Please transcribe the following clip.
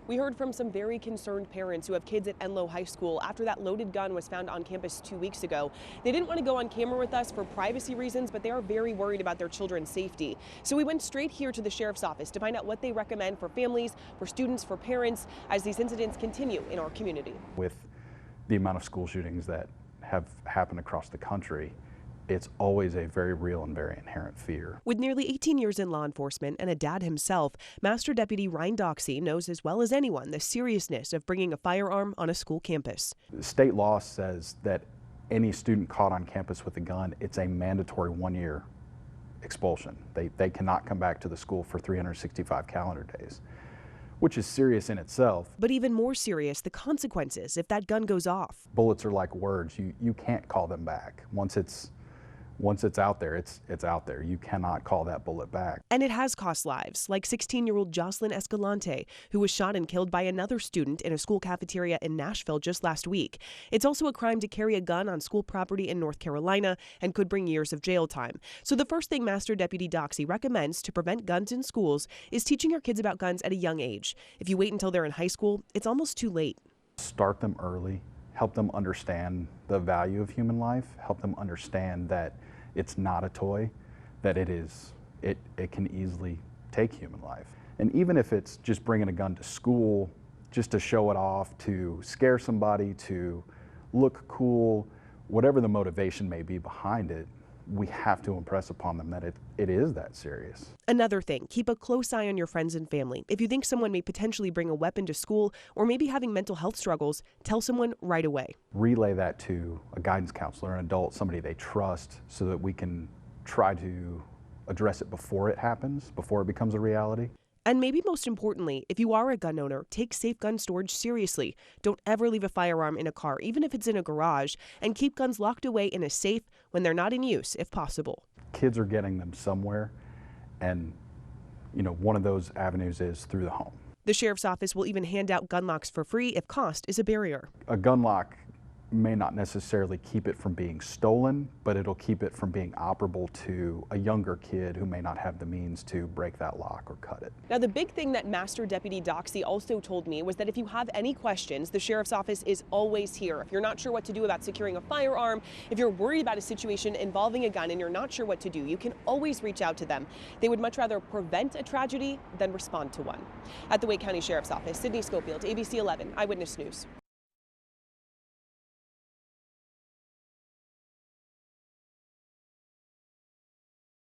We heard from some very concerned parents who have kids at Enloe High School after that loaded gun was found on campus 2 weeks ago. They didn't want to go on camera with us for privacy reasons, but they are very worried about their children's safety. So we went straight here to the sheriff's office to find out what they recommend for families, for students, for parents, as these incidents continue in our community. With the amount of school shootings that have happened across the country, it's always a very real and very inherent fear. With nearly 18 years in law enforcement and a dad himself, Master Deputy Ryan Doxey knows as well as anyone the seriousness of bringing a firearm on a school campus. State law says that any student caught on campus with a gun, it's a mandatory 1-year expulsion. They cannot come back to the school for 365 calendar days, which is serious in itself. But even more serious, the consequences if that gun goes off. Bullets are like words. You can't call them back. Once it's out there, it's out there. You cannot call that bullet back. And it has cost lives, like 16-year-old Jocelyn Escalante, who was shot and killed by another student in a school cafeteria in Nashville just last week. It's also a crime to carry a gun on school property in North Carolina and could bring years of jail time. So the first thing Master Deputy Doxey recommends to prevent guns in schools is teaching your kids about guns at a young age. If you wait until they're in high school, it's almost too late. Start them early. Help them understand the value of human life. Help them understand that it's not a toy, that it can easily take human life. And even if it's just bringing a gun to school, just to show it off, to scare somebody, to look cool, whatever the motivation may be behind it, we have to impress upon them that it is that serious. Another thing, keep a close eye on your friends and family. If you think someone may potentially bring a weapon to school or maybe having mental health struggles, tell someone right away. Relay that to a guidance counselor, an adult, somebody they trust, so that we can try to address it before it happens, before it becomes a reality. And maybe most importantly, if you are a gun owner, take safe gun storage seriously. Don't ever leave a firearm in a car, even if it's in a garage, and keep guns locked away in a safe when they're not in use, if possible. Kids are getting them somewhere, and one of those avenues is through the home. The sheriff's office will even hand out gun locks for free if cost is a barrier. A gun lock may not necessarily keep it from being stolen, but it'll keep it from being operable to a younger kid who may not have the means to break that lock or cut it. Now, the big thing that Master Deputy Doxey also told me was that if you have any questions, the sheriff's office is always here. If you're not sure what to do about securing a firearm, if you're worried about a situation involving a gun and you're not sure what to do, you can always reach out to them. They would much rather prevent a tragedy than respond to one. At the Wake County Sheriff's Office, Sydney Schofield, ABC 11 Eyewitness News.